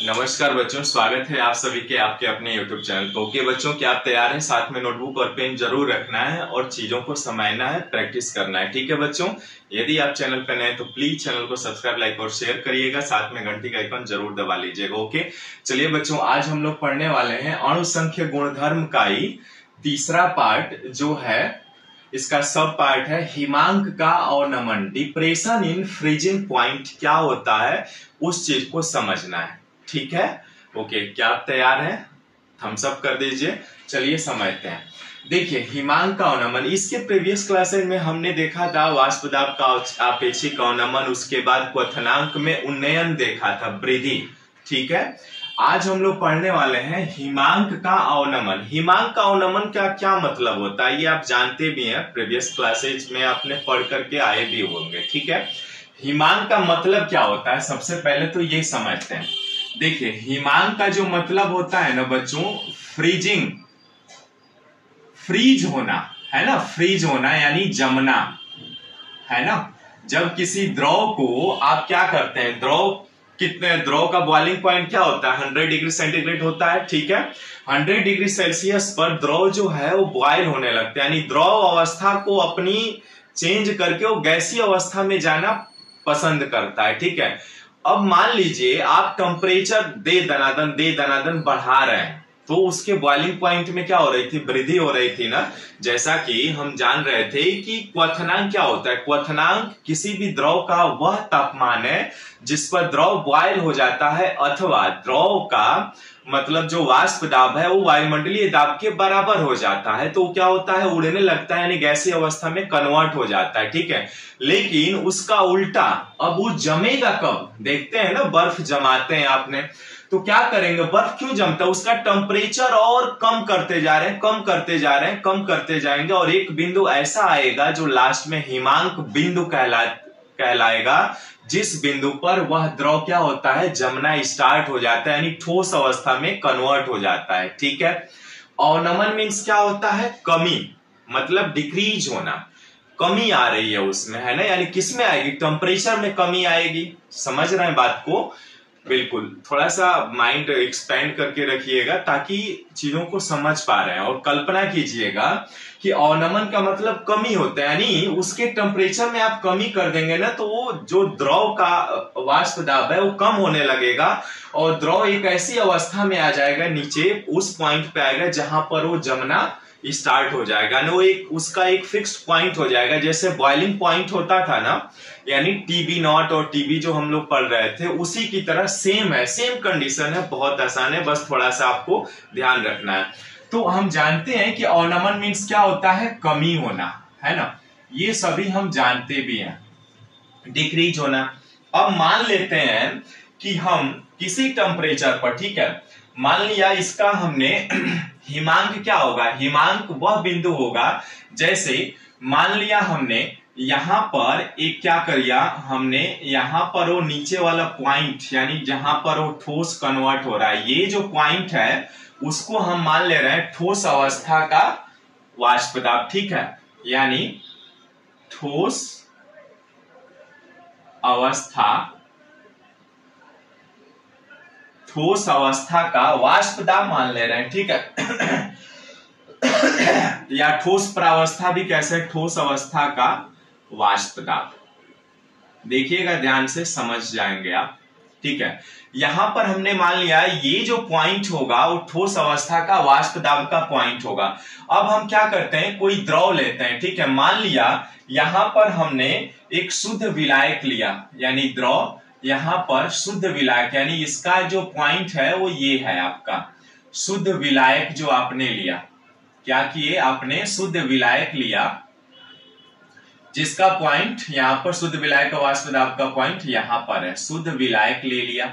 नमस्कार बच्चों, स्वागत है आप सभी के आपके अपने YouTube चैनल पर। ओके बच्चों, क्या आप तैयार हैं? साथ में नोटबुक और पेन जरूर रखना है और चीजों को समझना है, प्रैक्टिस करना है। ठीक है बच्चों, यदि आप चैनल पर नए तो प्लीज चैनल को सब्सक्राइब, लाइक और शेयर करिएगा। साथ में घंटी का आइकन जरूर दबा लीजिएगा। ओके चलिए बच्चों, आज हम लोग पढ़ने वाले हैं अणुसंख्य गुणधर्म का ही तीसरा पार्ट जो है, इसका सब पार्ट है हिमांक का अवनमन। डिप्रेशन इन फ्रीजिंग पॉइंट क्या होता है उस चीज को समझना है। ठीक है, ओके, क्या आप तैयार हैं? थम्स अप कर दीजिए। चलिए समझते हैं। देखिए, हिमांक का अवनमन, इसके प्रीवियस क्लासेस में हमने देखा था वाष्प दाब का आपेक्षिक अवनमन, उसके बाद क्वथनांक में उन्नयन देखा था, वृद्धि। ठीक है, आज हम लोग पढ़ने वाले हैं हिमांक का अवनमन। हिमांक का अवनमन का क्या मतलब होता है ये आप जानते भी हैं, प्रीवियस क्लासेज में आपने पढ़ करके आए भी होंगे। ठीक है, हिमांक का मतलब क्या होता है सबसे पहले तो ये समझते हैं। देखिए, हिमांक का जो मतलब होता है ना बच्चों, फ्रीजिंग, फ्रीज होना है ना, फ्रीज होना यानी जमना है ना। जब किसी द्रव को आप क्या करते हैं, द्रव का बॉइलिंग पॉइंट क्या होता है? 100 डिग्री सेंटीग्रेड होता है। ठीक है, 100 डिग्री सेल्सियस पर द्रव जो है वो बॉयल होने लगता है, यानी द्रव अवस्था को अपनी चेंज करके वो गैसीय अवस्था में जाना पसंद करता है। ठीक है, अब मान लीजिए आप टेम्परेचर दे दनादन बढ़ा रहे हैं, तो उसके बॉइलिंग पॉइंट में क्या हो रही थी? वृद्धि हो रही थी ना। जैसा कि हम जान रहे थे कि क्वथनांक क्या होता है। क्वथनांक किसी भी द्रव का वह तापमान है जिस पर द्रव बॉयल हो जाता है, अथवा द्रव का मतलब जो वाष्प दाब है वो वायुमंडलीय दाब के बराबर हो जाता है, तो क्या होता है? उड़ने लगता है, यानी गैसीय अवस्था में कन्वर्ट हो जाता है। ठीक है, लेकिन उसका उल्टा, अब वो जमेगा कब? देखते हैं ना, बर्फ जमाते हैं आपने, तो क्या करेंगे? बर्फ क्यों जमता है? उसका टेम्परेचर और कम करते जा रहे हैं, कम करते जाएंगे, और एक बिंदु ऐसा आएगा जो लास्ट में हिमांक बिंदु कहलाएगा, जिस बिंदु पर वह द्रव क्या होता है? जमना स्टार्ट हो जाता है, यानी ठोस अवस्था में कन्वर्ट हो जाता है। ठीक है, अवनमन मीन्स क्या होता है? कमी, मतलब डिक्रीज होना, कमी आ रही है उसमें, है ना। यानी किस में आएगी? टेम्परेचर में कमी आएगी। समझ रहे हैं बात को? बिल्कुल, थोड़ा सा माइंड एक्सपेंड करके रखिएगा ताकि चीजों को समझ पा रहे हैं। और कल्पना कीजिएगा कि अवनमन का मतलब कमी होता है, यानी उसके टेम्परेचर में आप कमी कर देंगे ना, तो वो जो द्रव का वाष्प दाब है वो कम होने लगेगा, और द्रव एक ऐसी अवस्था में आ जाएगा, नीचे उस पॉइंट पे आएगा जहां पर वो जमना स्टार्ट हो जाएगा। वो उसका एक फिक्स्ड पॉइंट हो जाएगा, जैसे बॉइलिंग पॉइंट होता था ना, यानी टीबी नॉट और टीबी जो हम लोग पढ़ रहे थे, उसी की तरह सेम है, सेम कंडीशन है। बहुत आसान है, बस थोड़ा सा आपको ध्यान रखना है। तो हम जानते हैं कि अवनमन मीन्स क्या होता है? कमी होना, है ना, ये सभी हम जानते भी हैं, डिक्रीज होना। अब मान लेते हैं कि हम किसी टेम्परेचर पर, ठीक है, मान लिया इसका हमने हिमांक क्या होगा? हिमांक वह बिंदु होगा, जैसे मान लिया हमने यहां पर एक क्या किया, हमने यहां पर वो नीचे वाला पॉइंट, यानी जहां पर वो ठोस कन्वर्ट हो रहा है, ये जो पॉइंट है उसको हम मान ले रहे हैं ठोस अवस्था का वाष्प दाब। ठीक है, यानी ठोस अवस्था का वाष्प दाब मान ले रहे हैं। ठीक है या ठोस प्रावस्था भी कैसे? ठोस अवस्था का वाष्प दाब। देखिएगा ध्यान से, समझ जाएंगे आप। ठीक है, यहां पर हमने मान लिया ये जो पॉइंट होगा वो ठोस अवस्था का वाष्प दाब का पॉइंट होगा। अब हम क्या करते हैं, कोई द्रव लेते हैं। ठीक है, मान लिया यहां पर हमने एक शुद्ध विलायक लिया, यानी द्रव, यहां पर शुद्ध विलायक, यानी इसका जो पॉइंट है वो ये है आपका शुद्ध विलायक जो आपने लिया। क्या किए आपने? शुद्ध विलायक लिया, जिसका पॉइंट यहां पर शुद्ध विलायक का वाष्प दाब का पॉइंट यहां पर है, शुद्ध विलायक ले लिया।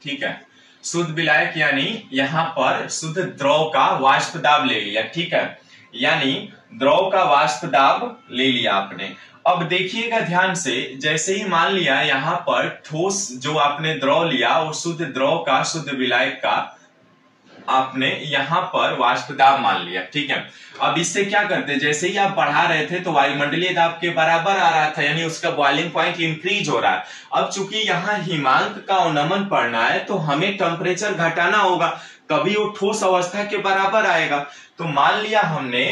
ठीक है, शुद्ध विलायक यानी यहां पर शुद्ध द्रव का वाष्प दाब ले लिया। ठीक है, यानी द्रव का वाष्प दाब ले लिया आपने। अब देखिएगा ध्यान से, जैसे ही मान लिया यहां पर ठोस जो आपने द्रव लिया वो शुद्ध द्रव का, शुद्ध विलायक का आपने यहाँ पर वाष्प दाब मान लिया, ठीक है। अब इससे क्या करते, जैसे ही आप बढ़ा रहे थे तो वायुमंडलीय दाब के बराबर आ रहा था, यानी उसका बॉइलिंग पॉइंट इंक्रीज हो रहा है। अब चूंकि यहाँ हिमांक का अवनमन पड़ना है तो हमें टेम्परेचर घटाना होगा, तभी वो ठोस अवस्था के बराबर आएगा। तो मान लिया हमने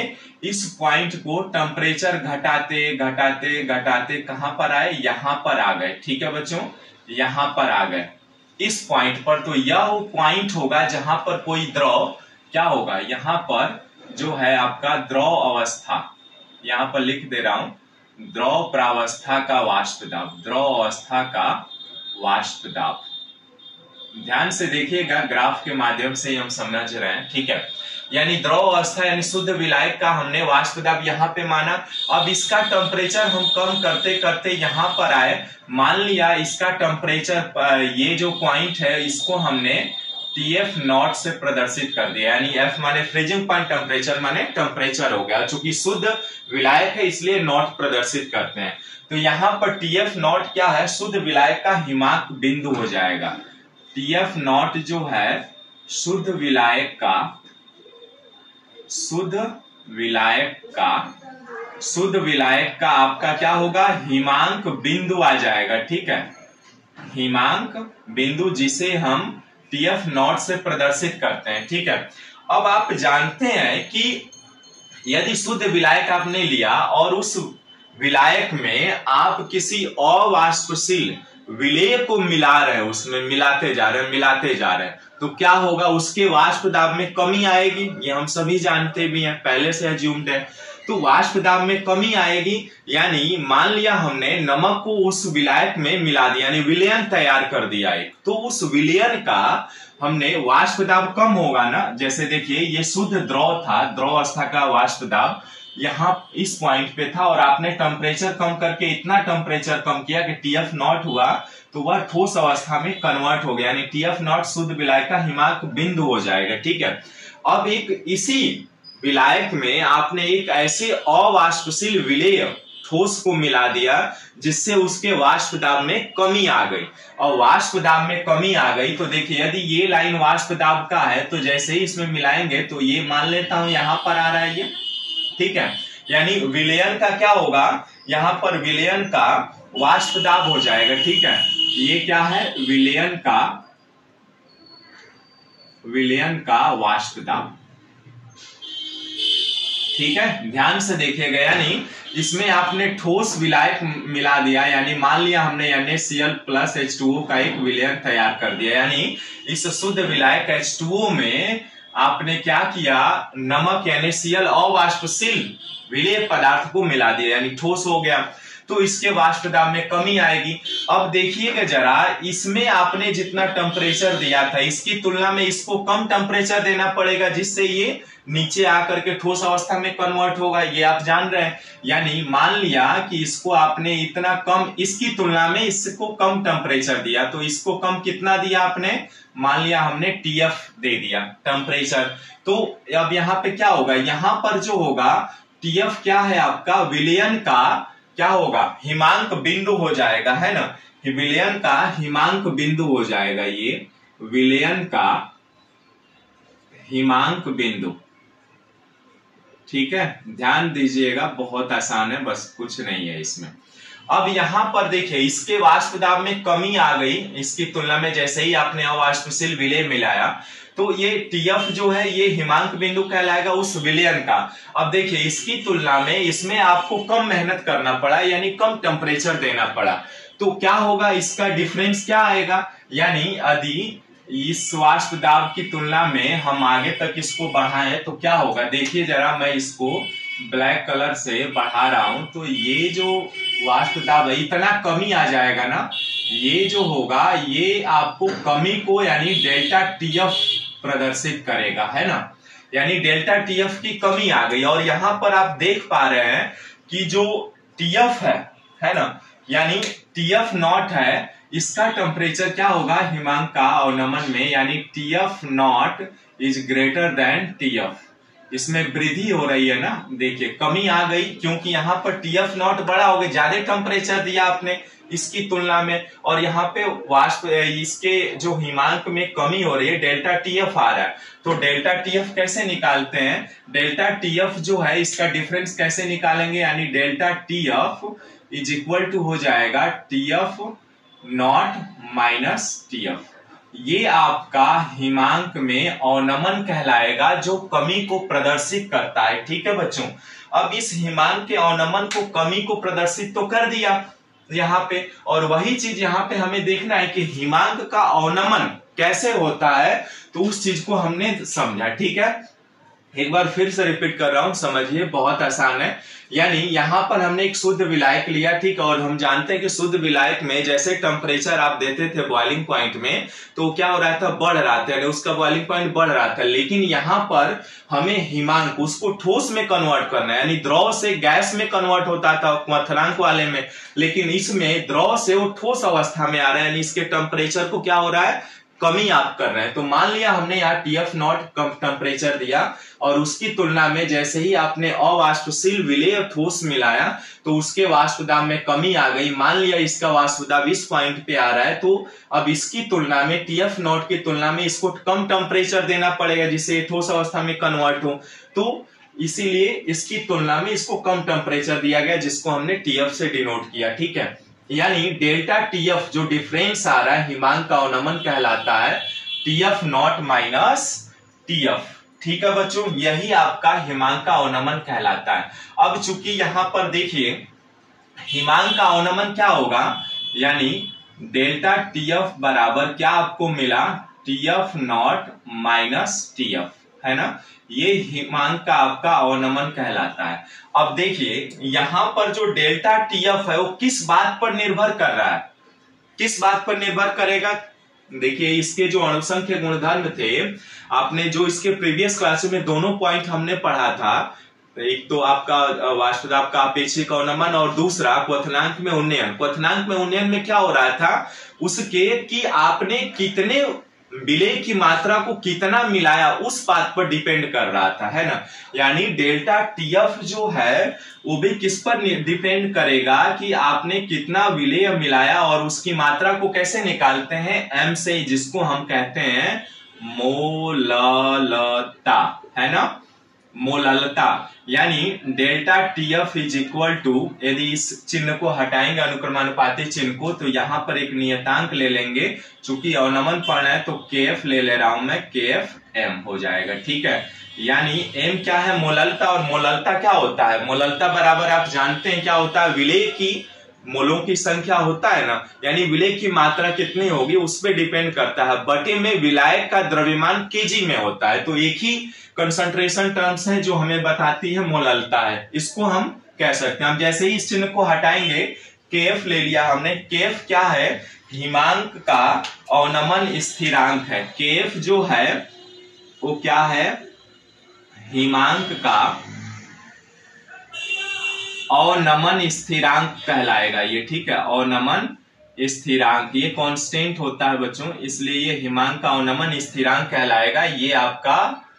इस पॉइंट को टेम्परेचर घटाते घटाते घटाते कहां पर आए, यहां पर आ गए, ठीक है बच्चों, यहां पर आ गए इस पॉइंट पर। तो यह वो पॉइंट होगा जहां पर कोई द्रव क्या होगा, यहां पर जो है आपका द्रव अवस्था, यहां पर लिख दे रहा हूं, द्रव प्रावस्था का वाष्प दाब, द्रव अवस्था का वाष्प दाब। ध्यान से देखिएगा, ग्राफ के माध्यम से हम समझ रहे हैं, ठीक है। यानी द्रव अवस्था यानी शुद्ध विलायक का हमने वाष्प दाब यहाँ पे माना। अब इसका टेम्परेचर हम कम करते करते यहाँ पर आए, मान लिया इसका टेम्परेचर, ये जो पॉइंट है इसको हमने TF नॉट से प्रदर्शित कर दिया, यानी F माने फ्रीजिंग पॉइंट, टेम्परेचर माने टेम्परेचर हो गया। चूंकि शुद्ध विलायक है इसलिए नॉट प्रदर्शित करते हैं। तो यहाँ पर TF नॉट क्या है, शुद्ध विलायक का हिमांक बिंदु हो जाएगा। TF नॉट जो है शुद्ध विलायक का, शुद्ध विलायक का आपका क्या होगा, हिमांक बिंदु आ जाएगा, ठीक है। हिमांक बिंदु जिसे हम TF नॉट से प्रदर्शित करते हैं, ठीक है। अब आप जानते हैं कि यदि शुद्ध विलायक आपने लिया और उस विलायक में आप किसी अवाष्पशील विलेय को मिला रहे हैं, उसमें मिलाते जा रहे हैं, तो क्या होगा, उसके वाष्प दाब में कमी आएगी। ये हम सभी जानते भी हैं, पहले से अज्यूम्ड है। तो वाष्प दाब में कमी आएगी, यानी मान लिया हमने नमक को उस विलायक में मिला दिया, यानी विलयन तैयार कर दिया एक, तो उस विलयन का हमने वाष्प दाब कम होगा ना। जैसे देखिए ये शुद्ध द्रव था, द्रव अवस्था का वाष्प दाब यहाँ इस पॉइंट पे था और आपने टेम्परेचर कम करके इतना टेम्परेचर कम किया कि TF नॉट हुआ, तो वह ठोस अवस्था में कन्वर्ट हो गया, यानी TF नॉट शुद्ध विलायक का हिमांक बिंदु हो जाएगा, ठीक है। अब एक इसी विलायक में आपने एक ऐसे अवाष्पशील विलेय ठोस को मिला दिया जिससे उसके वाष्प दाब में कमी आ गई, और वाष्प दाब में कमी आ गई तो देखिए यदि ये लाइन वाष्प दाब का है तो जैसे ही इसमें मिलाएंगे तो ये मान लेता हूं यहां पर आ रहा है ये, ठीक है। यानी विलयन का क्या होगा, यहां पर विलयन का वाष्प दाब हो जाएगा, ठीक है। ये क्या है, विलयन का वाष्प दाब, ठीक है। ध्यान से देखिएगा, यानी इसमें आपने ठोस विलायक मिला दिया, यानी मान लिया हमने NaCl प्लस H2O का एक विलयन तैयार कर दिया, यानी इस शुद्ध विलायक H2O में आपने क्या किया, नमक NaCl अवाष्पशील विलेय पदार्थ को मिला दिया, यानी ठोस हो गया, तो इसके वाष्प दाब में कमी आएगी। अब देखिएगा जरा, इसमें आपने जितना टेम्परेचर दिया था इसकी तुलना में इसको कम टेम्परेचर देना पड़ेगा, जिससे ये नीचे आकर के ठोस अवस्था में कन्वर्ट होगा, ये आप जान रहे हैं। यानी मान लिया कि इसको आपने इतना कम, इसकी तुलना में इसको कम टेम्परेचर दिया, तो इसको कम कितना दिया आपने, मान लिया हमने TF दे दिया टेम्परेचर। तो अब यहाँ पे क्या होगा, यहाँ पर जो होगा TF क्या है आपका, विलयन का क्या होगा, हिमांक बिंदु हो जाएगा, है ना। विलयन का हिमांक बिंदु हो जाएगा, ये विलयन का हिमांक बिंदु, ठीक है। ध्यान दीजिएगा, बहुत आसान है, बस कुछ नहीं है इसमें। अब यहां पर देखिए इसके वाष्प दाब में कमी आ गई इसकी तुलना में, जैसे ही आपने अवाष्पशील विलेय मिलाया, तो ये TF जो है ये हिमांक बिंदु कहलाएगा उस विलयन का। अब देखिए इसकी तुलना में इसमें आपको कम मेहनत करना पड़ा, यानी कम टेम्परेचर देना पड़ा, तो क्या होगा, इसका डिफरेंस क्या आएगा, यानी यदि इस वाष्प दाब की तुलना में हम आगे तक इसको बढ़ाएं तो क्या होगा, देखिए जरा, मैं इसको ब्लैक कलर से बढ़ा रहा हूं, तो ये जो वाष्प दाब है इतना कमी आ जाएगा ना, ये जो होगा ये आपको कमी को यानी डेल्टा TF प्रदर्शित करेगा, है ना। यानी डेल्टा TF की कमी आ गई, और यहां पर आप देख पा रहे हैं कि जो TF है ना, यानी TF नॉट है, इसका टेम्परेचर क्या होगा हिमांक का अवनमन में, यानी TF not is greater than TF, इसमें वृद्धि हो रही है ना। देखिए कमी आ गई क्योंकि यहाँ पर TF नॉट बड़ा हो गया, ज्यादा टेम्परेचर दिया आपने, इसकी तुलना में, और यहाँ पे वाष्प इसके जो हिमांक में कमी हो रही है डेल्टा टीएफ आ रहा है। तो डेल्टा टीएफ कैसे निकालते हैं, डेल्टा टीएफ जो है इसका डिफरेंस कैसे निकालेंगे, यानी delta TF is equal to हो जाएगा टीएफ नॉट माइनस टीएफ। ये आपका हिमांक में अवनमन कहलाएगा जो कमी को प्रदर्शित करता है। ठीक है बच्चों, अब इस हिमांक के अवनमन को कमी को प्रदर्शित तो कर दिया यहाँ पे, और वही चीज यहाँ पे हमें देखना है कि हिमांक का अवनमन कैसे होता है, तो उस चीज को हमने समझा। ठीक है, एक बार फिर से रिपीट कर रहा हूं, समझिए बहुत आसान है। यानी यहां पर हमने एक शुद्ध विलायक लिया, ठीक, और हम जानते हैं कि शुद्ध विलायक में जैसे टेम्परेचर आप देते थे बॉइलिंग पॉइंट में, तो क्या हो रहा था, बढ़ रहा था, यानी उसका बॉइलिंग पॉइंट बढ़ रहा था। लेकिन यहाँ पर हमें हिमांक उसको ठोस में कन्वर्ट करना है, यानी द्रव से गैस में कन्वर्ट होता था क्वथनांक वाले में, लेकिन इसमें द्रव से वो ठोस अवस्था में आ रहा है, यानी इसके टेम्परेचर को क्या हो रहा है, कमी आप कर रहे हैं। तो मान लिया हमने यहाँ टीएफ नॉट कम टेम्परेचर दिया, और उसकी तुलना में जैसे ही आपने अवाष्पशील विलेय ठोस मिलाया तो उसके वाष्प दाब में कमी आ गई। मान लिया इसका वाष्प दाब इस पॉइंट पे आ रहा है, तो अब इसकी तुलना में टीएफ नॉट की तुलना में इसको कम टेम्परेचर देना पड़ेगा जिससे ठोस अवस्था में कन्वर्ट हो। तो इसीलिए इसकी तुलना में इसको कम टेम्परेचर दिया गया, जिसको हमने टीएफ से डिनोट किया। ठीक है, यानी डेल्टा टीएफ जो डिफरेंस आ रहा है हिमांक का अवनमन कहलाता है टीएफ नॉट माइनस टीएफ। ठीक है बच्चों, यही आपका हिमांक का अवनमन कहलाता है। अब चूंकि यहां पर देखिए हिमांक का अवनमन क्या होगा, यानी डेल्टा टीएफ बराबर क्या आपको मिला, टीएफ नॉट माइनस टीएफ, है ना, ये हिमांक का आपका अवनमन कहलाता है। अब देखिए यहां पर जो डेल्टा टीएफ है वो किस बात पर निर्भर कर रहा है, किस बात पर निर्भर करेगा, देखिए इसके जो अणुसंख्य गुणधर्म थे, आपने जो इसके प्रीवियस क्लास में दोनों पॉइंट हमने पढ़ा था, एक तो आपका वाष्प दाब का अपेक्षिक अवनमन और दूसरा क्वथनांक में उन्नयन। क्वथनांक में उन्नयन में क्या हो रहा था, उसके कि आपने कितने विलेय की मात्रा को कितना मिलाया उस बात पर डिपेंड कर रहा था, है ना। यानी डेल्टा टीएफ जो है वो भी किस पर डिपेंड करेगा कि आपने कितना विलेय मिलाया, और उसकी मात्रा को कैसे निकालते हैं, एम से, जिसको हम कहते हैं मोललता, है ना, मोललता। यानी delta TF is equal to, यदि इस चिन्ह को हटाएंगे अनुक्रमानुपाती चिन्ह को, तो यहां पर एक नियतांक ले लेंगे, चूंकि अवनमन पढ़ना है तो केएफ ले ले रहा हूं मैं, केएफ एम हो जाएगा। ठीक है, यानी एम क्या है, मोललता, और मोललता क्या होता है, मोललता बराबर आप जानते हैं क्या होता है, विलेय की मोलों की संख्या होता है ना, यानी विलेय की मात्रा कितनी होगी उस पर डिपेंड करता है, बटे में विलायक का द्रव्यमान केजी में होता है। तो एक ही कंसंट्रेशन टर्म्स है जो हमें बताती है मोललता है, इसको हम कह सकते हैं। हम जैसे ही इस चिन्ह को हटाएंगे, केएफ ले लिया हमने, केएफ क्या है, हिमांक का अवनमन स्थिरांक है। केएफ जो है वो क्या है, हिमांक का अवनमन स्थिरांक कहलाएगा ये। ठीक है, अवनमन स्थिरांक ये कांस्टेंट होता है बच्चों, इसलिए ये हिमांक का अवनमन स्थिरांक कहलाएगा, ये आपका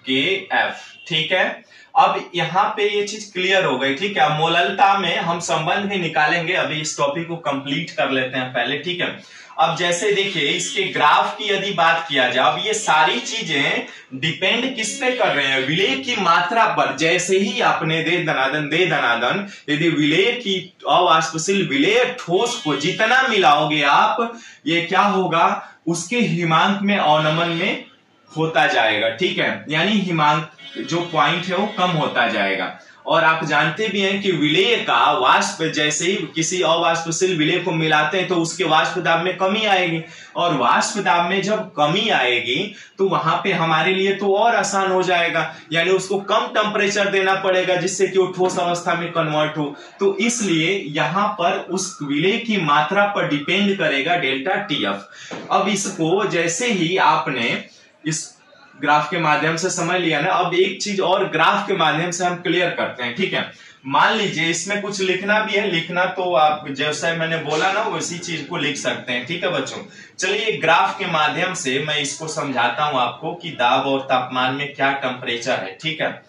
KF। ठीक है, अब यहाँ पे ये चीज क्लियर हो गई। ठीक है, मोललता में हम संबंध भी निकालेंगे, अभी इस टॉपिक को कंप्लीट कर लेते हैं पहले। ठीक है, अब जैसे देखिए इसके ग्राफ की यदि बात किया जाए, अब ये सारी चीजें डिपेंड किस पे कर रहे हैं, विलेय की मात्रा पर। जैसे ही आपने दे दनादन यदि विलेय की अवाष्पशील विलेय ठोस को जितना मिलाओगे आप, ये क्या होगा, उसके हिमांक में अवनमन में होता जाएगा। ठीक है, यानी हिमांक जो पॉइंट है वो कम होता जाएगा। और आप जानते भी हैं कि विलेय का वाष्प जैसे ही किसी अवाष्पशील विलेय को मिलाते हैं तो उसके वाष्प दाब में कमी आएगी, और वाष्प दाब में जब कमी आएगी तो वहां पे हमारे लिए तो और आसान हो जाएगा, यानी उसको कम टेम्परेचर देना पड़ेगा जिससे कि वो ठोस अवस्था में कन्वर्ट हो। तो इसलिए यहां पर उस विलेय की मात्रा पर डिपेंड करेगा डेल्टा टीएफ। अब इसको जैसे ही आपने इस ग्राफ के माध्यम से समझ लिया ना, अब एक चीज और ग्राफ के माध्यम से हम क्लियर करते हैं। ठीक है, मान लीजिए इसमें कुछ लिखना भी है, लिखना तो आप जैसा मैंने बोला ना उसी चीज को लिख सकते हैं। ठीक है बच्चों, चलिए ग्राफ के माध्यम से मैं इसको समझाता हूं आपको कि दाब और तापमान में क्या टेम्परेचर है। ठीक है,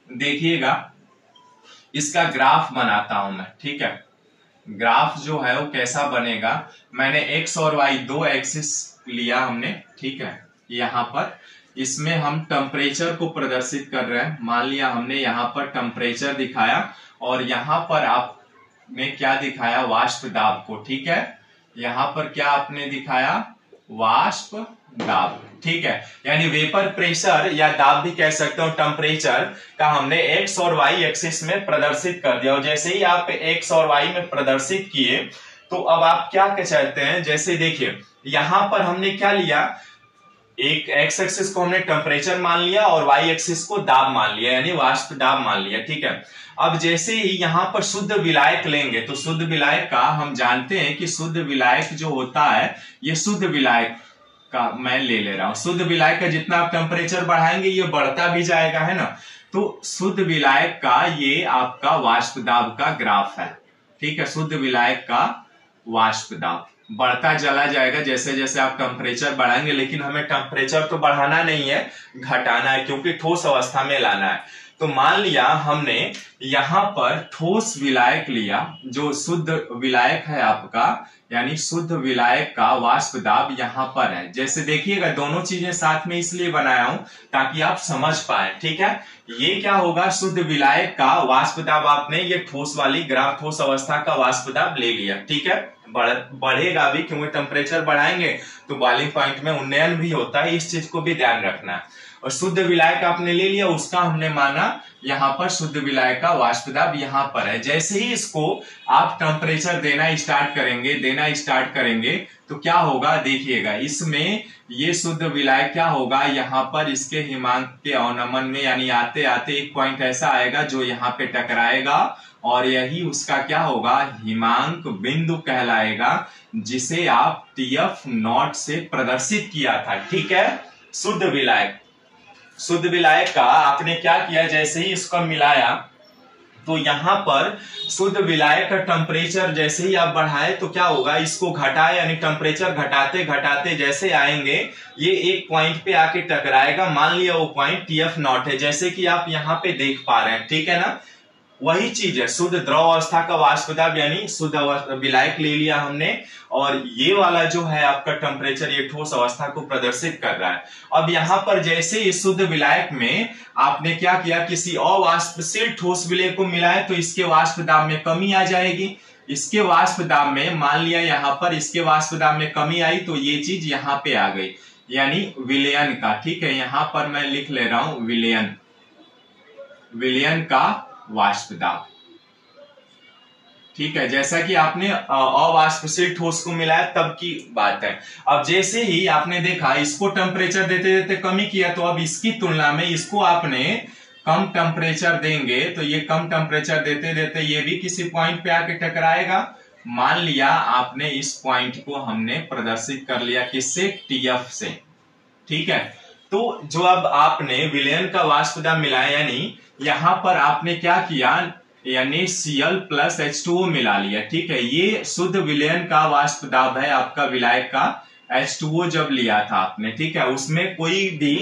देखिएगा इसका ग्राफ बनाता हूं मैं। ठीक है, ग्राफ जो है वो कैसा बनेगा, मैंने एक्स और वाई दो एक्सिस लिया हमने, ठीक है। यहाँ पर इसमें हम टेम्परेचर को प्रदर्शित कर रहे हैं। मान लिया हमने यहाँ पर टेम्परेचर दिखाया और यहाँ पर आपने क्या दिखाया, वाष्प दाब को, ठीक है। यहाँ पर क्या आपने दिखाया, वाष्प दाब, ठीक है। यानी वेपर प्रेशर या दाब भी कह सकते हो, टेम्परेचर का हमने एक्स और वाई एक्सिस में प्रदर्शित कर दिया। और जैसे ही आप एक्स और वाई में प्रदर्शित किए तो अब आप क्या कह चाहते हैं, जैसे देखिए यहां पर हमने क्या लिया, एक एक्स एक्सिस को हमने टेम्परेचर मान लिया और वाई एक्सिस को दाब मान लिया, यानी वाष्प दाब मान लिया, ठीक है। अब जैसे ही यहां पर शुद्ध विलायक लेंगे तो शुद्ध विलायक का हम जानते हैं कि शुद्ध विलायक जो होता है, ये शुद्ध विलायक का मैं ले रहा हूं। शुद्ध विलायक का जितना आप टेम्परेचर बढ़ाएंगे ये बढ़ता भी जाएगा, है ना। तो शुद्ध विलायक का ये आपका वाष्प दाब का ग्राफ है, ठीक है। शुद्ध विलायक का वाष्प दाब बढ़ता चला जाएगा जैसे जैसे आप टेम्परेचर बढ़ाएंगे, लेकिन हमें टेम्परेचर तो बढ़ाना नहीं है, घटाना है, क्योंकि ठोस अवस्था में लाना है। तो मान लिया हमने यहां पर ठोस विलायक लिया, जो शुद्ध विलायक है आपका, यानी शुद्ध विलायक का वाष्प दाब यहां पर है। जैसे देखिएगा दोनों चीजें साथ में इसलिए बनाया हूं ताकि आप समझ पाए, ठीक है। ये क्या होगा, शुद्ध विलायक का वाष्प दाब आपने ये ठोस वाली ग्राफ, ठोस अवस्था का वाष्प दाब ले लिया, ठीक है। बढ़ेगा भी क्योंकि टेम्परेचर बढ़ाएंगे तो बॉइलिंग पॉइंट में उन्नयन भी होता है, इस चीज को भी ध्यान रखना है। और शुद्ध विलायक आपने ले लिया, उसका हमने माना यहाँ पर शुद्ध विलायक का वाष्प दाब यहाँ पर है। जैसे ही इसको आप टेम्परेचर देना स्टार्ट करेंगे तो क्या होगा, देखिएगा इसमें ये शुद्ध विलायक क्या होगा, यहाँ पर इसके हिमांक के अवनमन में, यानी आते आते एक पॉइंट ऐसा आएगा जो यहाँ पे टकराएगा और यही उसका क्या होगा, हिमांक बिंदु कहलाएगा, जिसे आप TF नॉट से प्रदर्शित किया था, ठीक है। शुद्ध विलायक का आपने क्या किया, जैसे ही इसको मिलाया तो यहां पर शुद्ध विलायक का टेम्परेचर जैसे ही आप बढ़ाए तो क्या होगा, इसको घटाए, यानी टेम्परेचर घटाते घटाते जैसे आएंगे ये एक पॉइंट पे आके टकराएगा। मान लिया वो पॉइंट TF नॉट है, जैसे कि आप यहाँ पे देख पा रहे हैं, ठीक है ना। वही चीज है, शुद्ध द्रव अवस्था का वाष्प दाब, यानी शुद्ध विलायक ले लिया हमने, और ये वाला जो है आपका टेम्परेचर ये ठोस अवस्था को प्रदर्शित कर रहा है। अब यहाँ पर जैसे इस शुद्ध विलायक में आपने क्या किया, किसी अवाष्पशील ठोस विलय को मिलाए तो इसके वाष्प दाब में कमी आ जाएगी। इसके वाष्प दाब में मान लिया यहाँ पर इसके वाष्प दाब में कमी आई तो ये चीज यहाँ पे आ गई, यानी विलयन का, ठीक है। यहाँ पर मैं लिख ले रहा हूं विलयन का वाष्प दाब, ठीक है। जैसा कि आपने अवाष्पशील ठोस को मिलाया तब की बात है। अब जैसे ही आपने देखा इसको टेम्परेचर देते देते कमी किया तो अब इसकी तुलना में इसको आपने कम टेम्परेचर देंगे तो ये कम टेम्परेचर देते देते ये भी किसी पॉइंट पे आके टकराएगा। मान लिया आपने इस पॉइंट को हमने प्रदर्शित कर लिया किससे, TF से, ठीक है। तो जो अब आपने विलयन का वाष्प दाब मिलाया, यानी यहां पर आपने क्या किया, यानी Cl प्लस H2O मिला लिया, ठीक है। ये शुद्ध विलयन का वाष्प दाब है आपका विलायक का। H2O जब लिया था आपने, ठीक है, उसमें कोई भी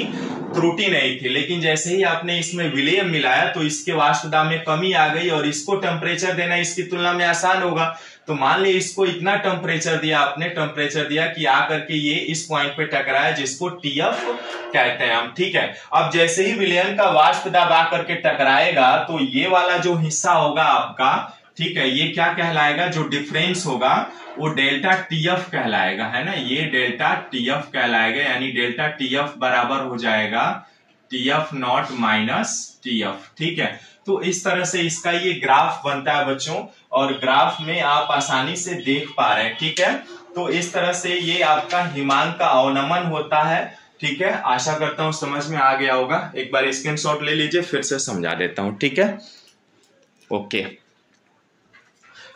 त्रुटि नहीं थी, लेकिन जैसे ही आपने इसमें विलय मिलाया तो इसके वाष्प दाब में कमी आ गई और इसको टेम्परेचर देना इसकी तुलना में आसान होगा। तो मान ली इसको इतना टेम्परेचर दिया आपने, टेम्परेचर दिया कि आकर के ये इस पॉइंट पे टकराया जिसको TF कहते हैं हम, ठीक है। अब जैसे ही विलयन का वाष्प दाब आकर के टकराएगा तो ये वाला जो हिस्सा होगा आपका, ठीक है, ये क्या कहलाएगा, जो डिफरेंस होगा वो डेल्टा TF कहलाएगा, है ना। ये डेल्टा TF कहलाएगा, यानी डेल्टा TF बराबर हो जाएगा TF नॉट माइनस TF, ठीक है। तो इस तरह से इसका ये ग्राफ बनता है बच्चों, और ग्राफ में आप आसानी से देख पा रहे हैं, ठीक है। तो इस तरह से ये आपका हिमांक का अवनमन होता है, ठीक है। आशा करता हूं समझ में आ गया होगा। एक बार स्क्रीनशॉट ले लीजिए, फिर से समझा देता हूं, ठीक है। ओके,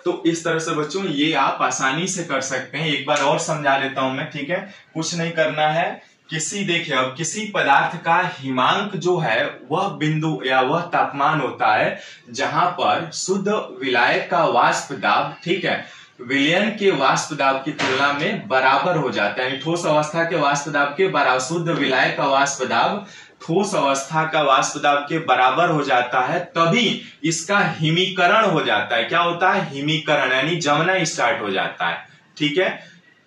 तो इस तरह से बच्चों ये आप आसानी से कर सकते हैं। एक बार और समझा देता हूं मैं, ठीक है। कुछ नहीं करना है, देखिए अब किसी पदार्थ का हिमांक जो है वह बिंदु या वह तापमान होता है जहां पर शुद्ध विलायक का वाष्प दाब, ठीक है, विलयन के वाष्प दाब की तुलना में बराबर हो जाता है। ठोस अवस्था के वाष्प दाब के बराबर शुद्ध विलायक का वाष्प दाब ठोस अवस्था का वाष्प दाब के बराबर हो जाता है तभी इसका हिमीकरण हो जाता है। क्या होता है? हिमीकरण, यानी जमना स्टार्ट हो जाता है। ठीक है,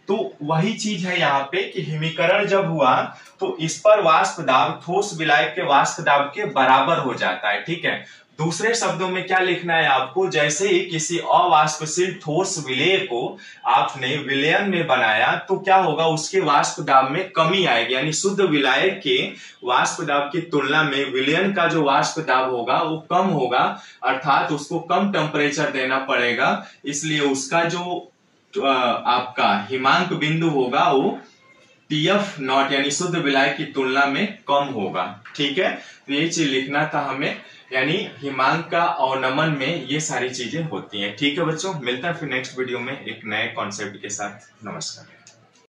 तो वही चीज है यहाँ पे कि हिमीकरण जब हुआ तो इस पर वाष्प दाब ठोस विलायक के वाष्प दाब के बराबर हो जाता है। ठीक है, दूसरे शब्दों में क्या लिखना है आपको, जैसे ही किसी अवाष्पशील ठोस विलेय को आपने विलयन में बनाया तो क्या होगा, उसके वाष्प दाब में कमी आएगी, यानी शुद्ध विलायक के वाष्प दाब की तुलना में विलयन का जो वाष्प दाब होगा वो कम होगा, अर्थात उसको कम टेम्परेचर देना पड़ेगा, इसलिए उसका जो आपका हिमांक बिंदु होगा वो TF नॉट यानी शुद्ध विलायक की तुलना में कम होगा। ठीक है, तो ये चीज लिखना था हमें, यानी हिमांक का अवनमन में ये सारी चीजें होती हैं। ठीक है बच्चों, मिलता है फिर नेक्स्ट वीडियो में एक नए कॉन्सेप्ट के साथ। नमस्कार।